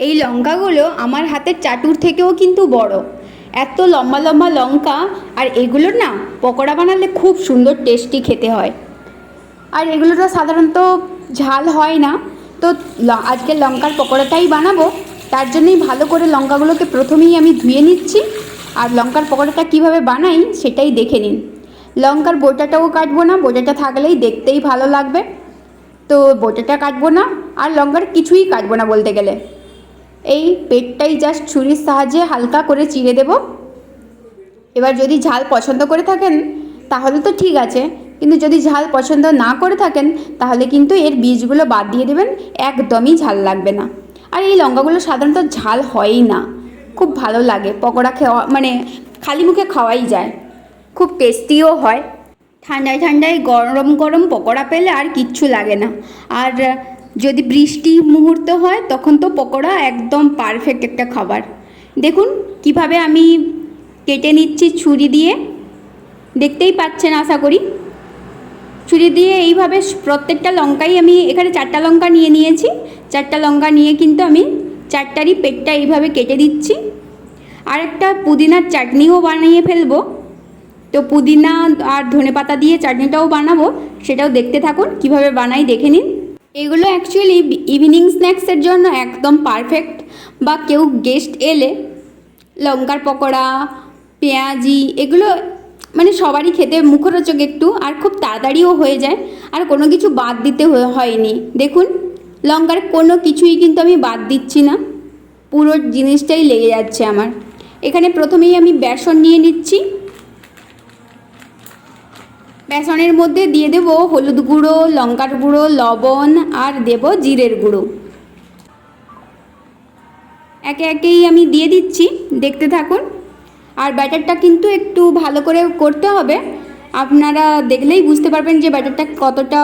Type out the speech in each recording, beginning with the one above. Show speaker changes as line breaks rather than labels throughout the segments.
এই লঙ্কাগুলো আমার হাতের চাটুর থেকেও কিন্তু বড়। এত লম্বা লম্বা লঙ্কা, আর এগুলোর না পকোড়া বানালে খুব সুন্দর টেস্টি খেতে হয়। আর এগুলো তো সাধারণত ঝাল হয় না, তো আজকে লঙ্কার পকোড়াটাই বানাবো। তার জন্যই ভালো করে লঙ্কাগুলোকে প্রথমেই আমি ধুয়ে নিচ্ছি। আর লঙ্কার পকোড়াটা কীভাবে বানাই সেটাই দেখে নিন। লঙ্কার বোটাটাও কাটবো না, বোটাটা থাকলেই দেখতেই ভালো লাগবে, তো বোটাটা কাটবো না। আর লঙ্কার কিছুই কাটবো না বলতে গেলে। এই পেটটাই জাস্ট ছুরির সাহায্যে হালকা করে চিড়ে দেব। এবার যদি ঝাল পছন্দ করে থাকেন তাহলে তো ঠিক আছে, কিন্তু যদি ঝাল পছন্দ না করে থাকেন তাহলে কিন্তু এর বীজগুলো বাদ দিয়ে দেবেন, একদমই ঝাল লাগবে না। আর এই লঙ্কাগুলো সাধারণত ঝাল হয়ই না, খুব ভালো লাগে পকোড়া খাওয়া, মানে খালি মুখে খাওয়াই যায়, খুব টেস্টিও হয়। ঠান্ডায় ঠান্ডায় গরম গরম পকোড়া পেলে আর কিচ্ছু লাগে না। আর যদি বৃষ্টি মুহূর্ত হয় তখন তো পকোড়া একদম পারফেক্ট একটা খাবার। দেখুন কিভাবে আমি কেটে নিচ্ছি ছুরি দিয়ে, দেখতেই পাচ্ছেন আশা করি। ছুরি দিয়ে এইভাবে প্রত্যেকটা লঙ্কাই আমি এখানে 4টা লঙ্কা নিয়ে নিয়েছি। 4টা লঙ্কা নিয়ে কিন্তু আমি 4টারই পেটটা এইভাবে কেটে দিচ্ছি। আর একটা পুদিনার চাটনিও বানিয়ে ফেলবো, তো পুদিনা আর ধনেপাতা দিয়ে চাটনিটাও বানাবো, সেটাও দেখতে থাকুন কিভাবে বানাই দেখে নিন। এগুলো অ্যাকচুয়ালি ইভিনিং স্ন্যাক্সের জন্য একদম পারফেক্ট, বা কেউ গেস্ট এলে লঙ্কার পকোড়া, পেঁয়াজি এগুলো মানে সবারই খেতে মুখরোচক একটু, আর খুব তাড়াতাড়িও হয়ে যায়, আর কোনো কিছু বাদ দিতে হয়নি। দেখুন লঙ্কার কোনো কিছুই কিন্তু আমি বাদ দিচ্ছি না, পুরো জিনিসটাই লেগে যাচ্ছে আমার। এখানে প্রথমেই আমি বেসন নিয়ে নিচ্ছি। বেসনের মধ্যে দিয়ে দেব হলুদ গুঁড়ো, লঙ্কার গুঁড়ো, লবণ, আর দেব জিরের গুঁড়ো। একে একেই আমি দিয়ে দিচ্ছি, দেখতে থাকুন। আর ব্যাটারটা কিন্তু একটু ভালো করে করতে হবে, আপনারা দেখলেই বুঝতে পারবেন যে ব্যাটারটা কতটা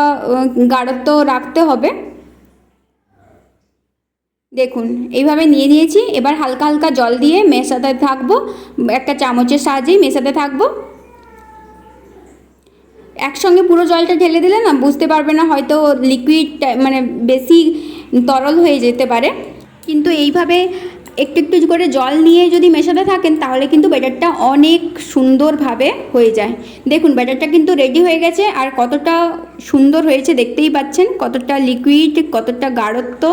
গাঢ়ত্ব রাখতে হবে। দেখুন এইভাবে নিয়ে নিয়েছি। এবার হালকা হালকা জল দিয়ে মেশাতে থাকবো, একটা চামচের সাহায্যেই মেশাতে থাকবো। একসঙ্গে পুরো জলটা ঢেলে দিলে না বুঝতে পারবে না, হয়তো লিকুইড মানে বেশি তরল হয়ে যেতে পারে। কিন্তু এইভাবে একটু একটু করে জল নিয়ে যদি মেশাতে থাকেন তাহলে কিন্তু ব্যাটারটা অনেক সুন্দরভাবে হয়ে যায়। দেখুন ব্যাটারটা কিন্তু রেডি হয়ে গেছে, আর কতটা সুন্দর হয়েছে দেখতেই পাচ্ছেন, কতটা লিকুইড, কতটা গাঢ়ত্ব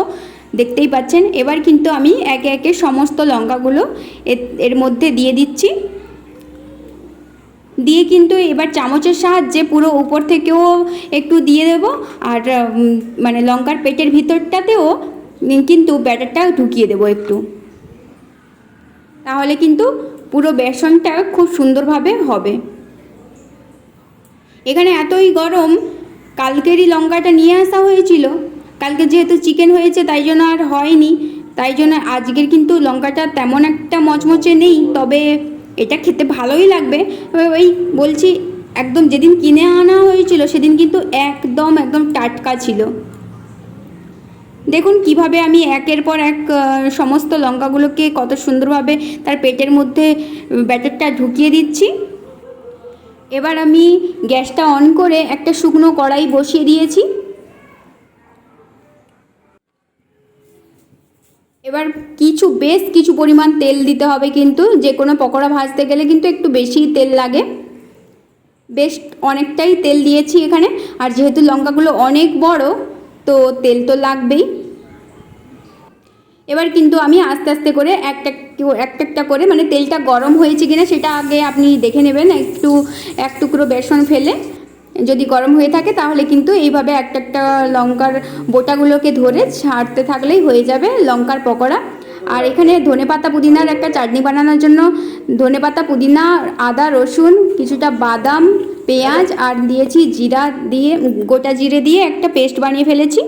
দেখতেই পাচ্ছেন। এবার কিন্তু আমি একে একে সমস্ত লঙ্কাগুলো এর মধ্যে দিয়ে দিচ্ছি। দিয়ে কিন্তু এবার চামচের সাহায্যে পুরো উপর থেকেও একটু দিয়ে দেব, আর মানে লঙ্কার পেটের ভিতরটাতেও কিন্তু ব্যাটারটা ঢুকিয়ে দেবো একটু, তাহলে কিন্তু পুরো বেসনটা খুব সুন্দরভাবে হবে। এখানে এতই গরম, কালকেরই লঙ্কাটা নিয়ে আসা হয়েছিল, কালকে যেহেতু চিকেন হয়েছে তাই জন্য আর হয়নি, তাই জন্য আজকের কিন্তু লঙ্কাটা তেমন একটা মচমচে নেই, তবে এটা খেতে ভালোই লাগবে। ওই বলছি একদম যেদিন কিনে আনা হয়েছিল সেদিন কিন্তু একদম একদম টাটকা ছিল। দেখুন কিভাবে আমি একের পর এক সমস্ত লঙ্কাগুলোকে কত সুন্দরভাবে তার পেটের মধ্যে ব্যাটারটা ঢুকিয়ে দিচ্ছি। এবার আমি গ্যাসটা অন করে একটা শুকনো কড়াই বসিয়ে দিয়েছি। এবার বেশ কিছু পরিমাণ তেল দিতে হবে, কিন্তু যে কোনো পকোড়া ভাজতে গেলে কিন্তু একটু বেশি তেল লাগে। বেশ অনেকটাই তেল দিয়েছি এখানে, আর যেহেতু লঙ্কাগুলো অনেক বড় তো তেল তো লাগবেই। এবার কিন্তু আমি আস্তে আস্তে করে একটা একটা করে, মানে তেলটা গরম হয়েছে কিনা সেটা আগে আপনি দেখে নেবেন, এক টুকরো বেসন ফেলে যদি গরম হয়ে থাকে তাহলে কিন্তু এইভাবে একটা লঙ্কার বোটাগুলোকে ধরে ছাড়তে থাকলেই হয়ে যাবে লঙ্কার পকোড়া। আর এখানে ধনেপাতা পুদিনার একটা চাটনি বানানোর জন্য ধনেপাতা, পুদিনা, আদা, রসুন, কিছুটা বাদাম, পেঁয়াজ আর দিয়েছি জিরা দিয়ে, গোটা জিরে দিয়ে একটা পেস্ট বানিয়ে ফেলেছি।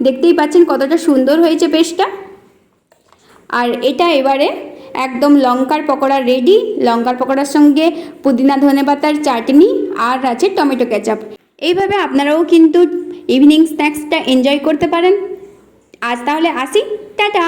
দেখতেই পাচ্ছেন কতটা সুন্দর হয়েছে পেস্টটা। আর এটা এবারে একদম লঙ্কার পকোড়া রেডি। লঙ্কার পকোড়ার সঙ্গে পুদিনা ধনেপাতার চাটনি আর আছে টমেটো কেচাপ। এইভাবে আপনারাও কিন্তু ইভিনিং স্ন্যাক্সটা এনজয় করতে পারেন। আজ তাহলে আসি, টাটা।